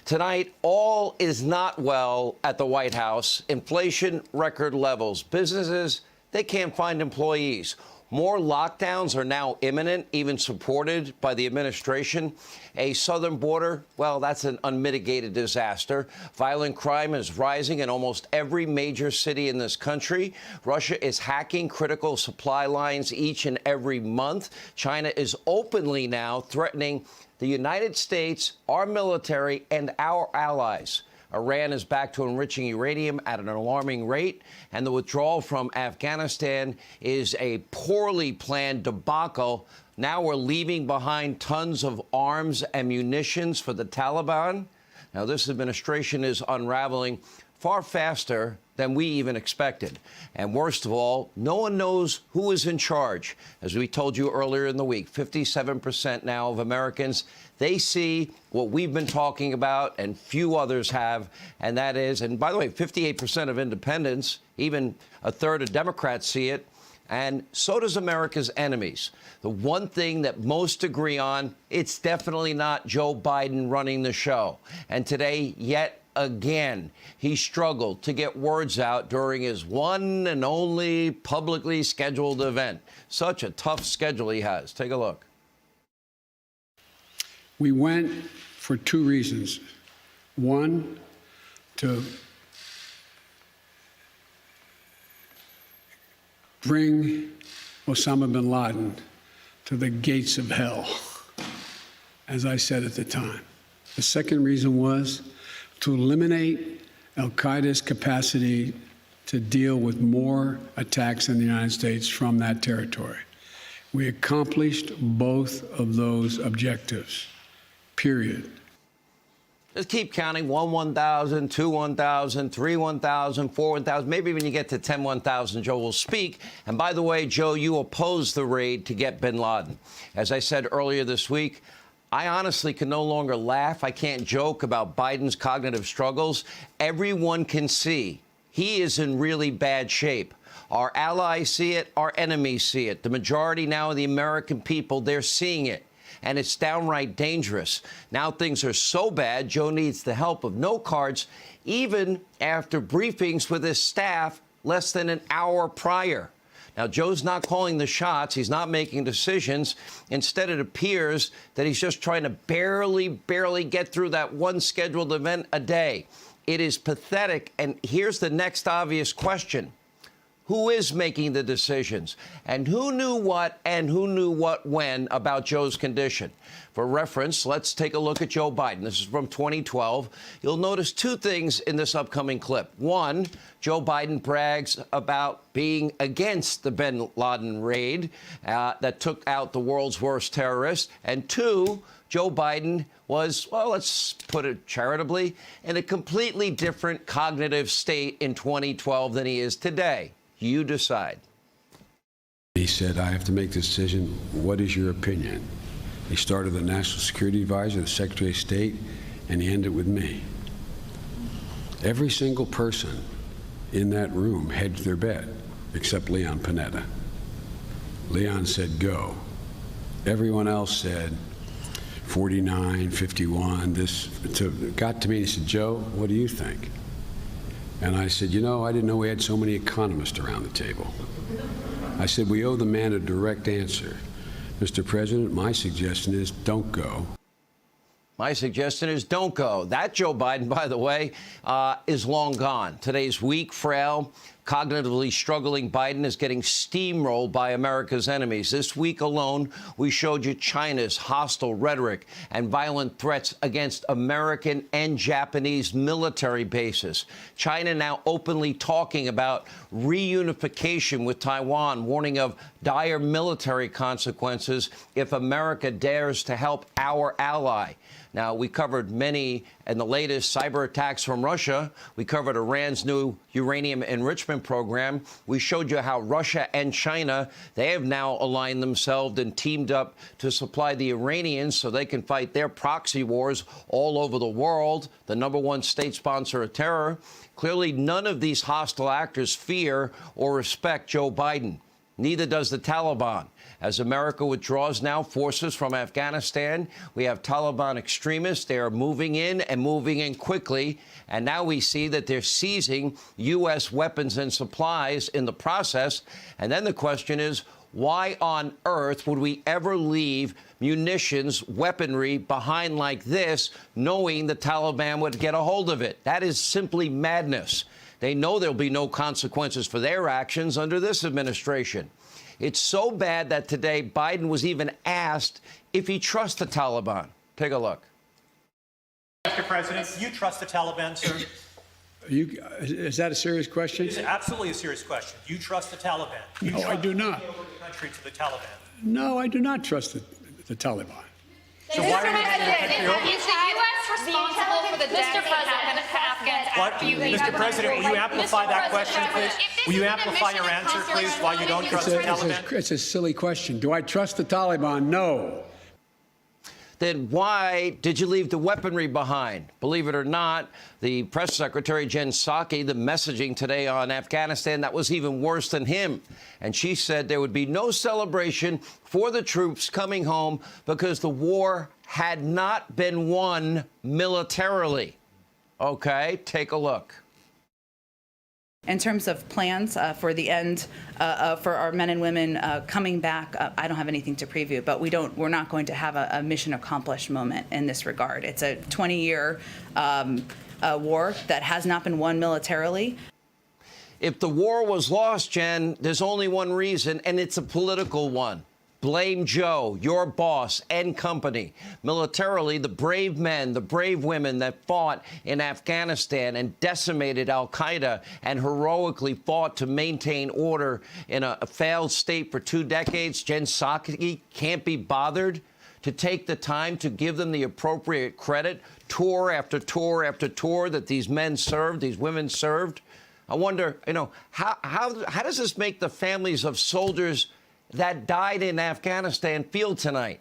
Tonight, all is not well at the White House. Inflation, record levels. Businesses, they can't find employees. More lockdowns are now imminent, even supported by the administration. A southern border, well, that's an unmitigated disaster. Violent crime is rising in almost every major city in this country. Russia is hacking critical supply lines each and every month. China is openly now threatening the United States, our military, and our allies. Iran is back to enriching uranium at an alarming rate, and the withdrawal from Afghanistan is a poorly planned debacle. Now we're leaving behind tons of arms and munitions for the Taliban. Now, this administration is unraveling far faster than we even expected. And worst of all, no one knows who is in charge. As we told you earlier in the week, 57% now of Americans, they see what we've been talking about and few others have, and that is, and by the way, 58% of independents, even a third of Democrats see it, and so does America's enemies. The one thing that most agree on, it's definitely not Joe Biden running the show. And today, yet again, he struggled to get words out during his one and only publicly scheduled event. Such a tough schedule he has. Take a look. We went for two reasons. One, to bring Osama bin Laden to the gates of hell, as I said at the time. The second reason was to eliminate al-Qaeda's capacity to deal with more attacks in the United States from that territory. We accomplished both of those objectives, period. Just keep counting. 1, 1,000, 2, 1,000, 3, 1,000, 4, 1,000. Maybe when you get to 10, 1,000, Joe will speak. And by the way, Joe, you opposed the raid to get bin Laden. As I said earlier this week, I honestly can no longer laugh. I can't joke about Biden's cognitive struggles. Everyone can see he is in really bad shape. Our allies see it. Our enemies see it. The majority now of the American people, they're seeing it. And it's downright dangerous. Now things are so bad, Joe needs the help of no cards, even after briefings with his staff less than an hour prior. Now, Joe's not calling the shots. He's not making decisions. Instead, it appears that he's just trying to barely get through that one scheduled event a day. It is pathetic. And here's the next obvious question. Who is making the decisions? And who knew what and who knew what when about Joe's condition? For reference, let's take a look at Joe Biden. This is from 2012. You'll notice two things in this upcoming clip. One, Joe Biden brags about being against the bin Laden raid that took out the world's worst terrorist. And two, Joe Biden was, well, let's put it charitably, in a completely different cognitive state in 2012 than he is today. You decide. He said, I have to make the decision. What is your opinion? He started the National Security Advisor, the Secretary of State, and he ended with me. Every single person in that room hedged their bet, except Leon Panetta. Leon said, go. Everyone else said, 49, 51, this. Got to me and he said, Joe, what do you think? And I said, you know, I didn't know we had so many economists around the table. I said, we owe the man a direct answer. Mr. President, my suggestion is don't go. My suggestion is don't go. That Joe Biden, by the way, is long gone. Today's weak, frail, cognitively struggling Biden is getting steamrolled by America's enemies. This week alone, we showed you China's hostile rhetoric and violent threats against American and Japanese military bases. China now openly talking about reunification with Taiwan, warning of dire military consequences if America dares to help our ally. Now, we covered many in the latest cyber attacks from Russia. We covered Iran's new uranium enrichment program. We showed you how Russia and China, they have now aligned themselves and teamed up to supply the Iranians so they can fight their proxy wars all over the world, the #1 state sponsor of terror. Clearly, none of these hostile actors fear or respect Joe Biden. Neither does the Taliban. As America withdraws now forces from Afghanistan, we have Taliban extremists. They are moving in quickly. And now we see that they're seizing U.S. weapons and supplies in the process. And then the question is, why on earth would we ever leave munitions, weaponry behind like this, knowing the Taliban would get a hold of it? That is simply madness. They know there'll be no consequences for their actions under this administration. It's so bad that today Biden was even asked if he trusts the Taliban. Take a look. Mr. President, do you trust the Taliban, sir? Is that a serious question? It's absolutely a serious question. Do you trust the Taliban? No, I do not. Over the country to the Taliban. No, I do not trust the Taliban. So why are you Is the U.S. responsible for the death of Afghans after you leave? Mr. President, will you amplify that question, please? Will you amplify your answer, please, why you don't trust the Taliban? It's a silly question. Do I trust the Taliban? No. Then why did you leave the weaponry behind? Believe it or not, the press secretary, Jen Psaki, the messaging today on Afghanistan, that was even worse than him. And she said there would be no celebration for the troops coming home because the war had not been won militarily. Okay, take a look. In terms of plans for the end for our men and women coming back, I don't have anything to preview, but we're not going to have a mission accomplished moment in this regard. It's a 20-year war that has not been won militarily. If the war was lost, Jen, there's only one reason, and it's a political one. Blame Joe, your boss and company. Militarily, the brave men, the brave women that fought in Afghanistan and decimated al-Qaeda and heroically fought to maintain order in a failed state for 2 decades, Jen Psaki can't be bothered to take the time to give them the appropriate credit, tour after tour after tour that these men served, these women served. I wonder, how does this make the families of soldiers that died in Afghanistan feel tonight?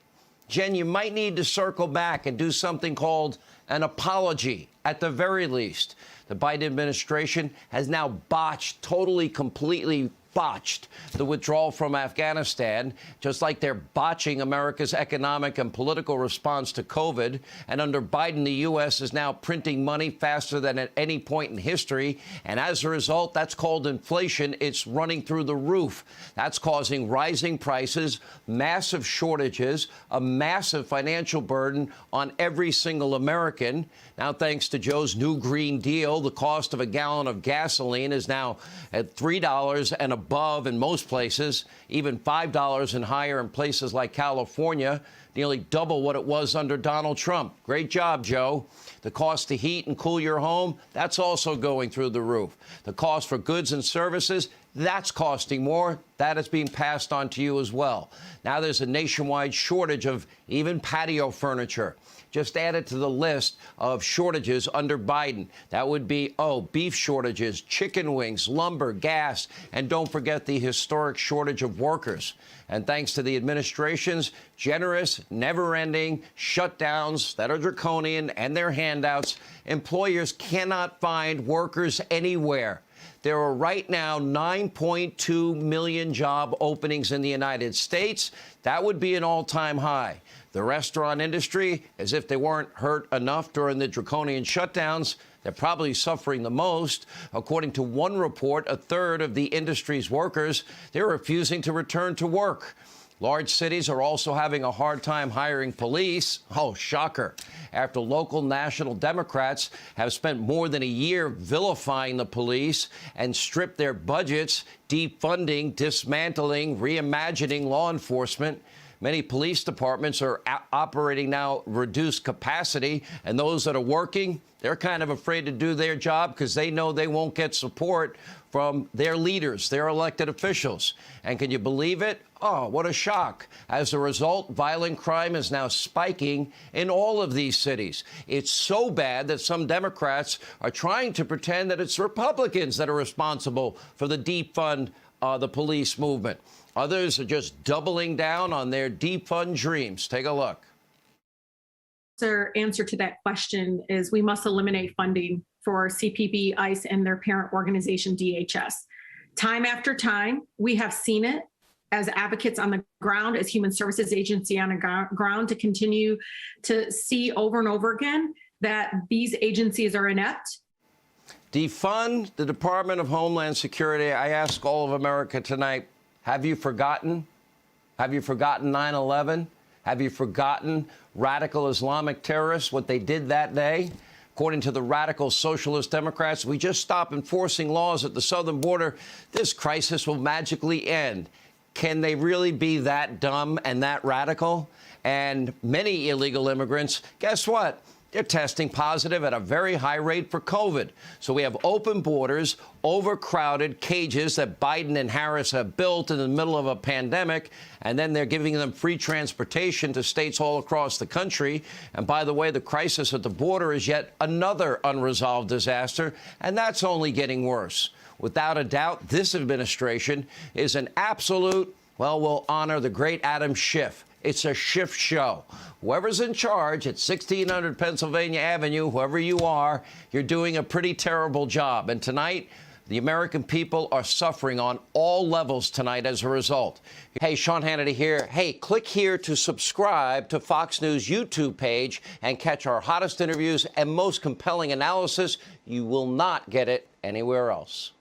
Jen, you might need to circle back and do something called an apology, at the very least. The Biden administration has now botched, totally, completely botched the withdrawal from Afghanistan, just like they're botching America's economic and political response to COVID. And under Biden, the U.S. is now printing money faster than at any point in history. And as a result, that's called inflation. It's running through the roof. That's causing rising prices, massive shortages, a massive financial burden on every single American. Now, thanks to Joe's new Green Deal, the cost of a gallon of gasoline is now at $3 and above in most places, even $5 and higher in places like California, nearly double what it was under Donald Trump. Great job, Joe. The cost to heat and cool your home, that's also going through the roof. The cost for goods and services, that's costing more. That is being passed on to you as well. Now there's a nationwide shortage of even patio furniture. Just added to the list of shortages under Biden. That would be, beef shortages, chicken wings, lumber, gas, and don't forget the historic shortage of workers. And thanks to the administration's generous, never-ending shutdowns that are draconian and their handouts, employers cannot find workers anywhere. There are right now 9.2 million job openings in the United States. That would be an all-time high. The restaurant industry, as if they weren't hurt enough during the draconian shutdowns, they're probably suffering the most. According to one report, a third of the industry's workers, they're refusing to return to work. Large cities are also having a hard time hiring police. Oh, shocker. After local national Democrats have spent more than a year vilifying the police and stripped their budgets, defunding, dismantling, reimagining law enforcement. Many police departments are operating now reduced capacity, and those that are working, they're kind of afraid to do their job because they know they won't get support from their leaders, their elected officials. And can you believe it? Oh, what a shock. As a result, violent crime is now spiking in all of these cities. It's so bad that some Democrats are trying to pretend that it's Republicans that are responsible for the defund the police movement. Others are just doubling down on their defund dreams. Take a look. The answer to that question is we must eliminate funding for CPB, ICE, and their parent organization, DHS. Time after time, we have seen it. as advocates on the ground, as human services agency on the ground, to continue to see over and over again that these agencies are inept. Defund the Department of Homeland Security. I ask all of America tonight, have you forgotten? Have you forgotten 9/11? Have you forgotten radical Islamic terrorists, what they did that day? According to the radical socialist Democrats, we just stop enforcing laws at the southern border, this crisis will magically end. Can they really be that dumb and that radical? And many illegal immigrants, guess what? They're testing positive at a very high rate for COVID. So we have open borders, overcrowded cages that Biden and Harris have built in the middle of a pandemic, and then they're giving them free transportation to states all across the country. And by the way, the crisis at the border is yet another unresolved disaster, and that's only getting worse. Without a doubt, this administration is an absolute, well, we'll honor the great Adam Schiff. It's a Schiff show. Whoever's in charge at 1600 Pennsylvania Avenue, whoever you are, you're doing a pretty terrible job. And tonight, the American people are suffering on all levels tonight as a result. Hey, Sean Hannity here. Hey, click here to subscribe to Fox News YouTube page and catch our hottest interviews and most compelling analysis. You will not get it anywhere else.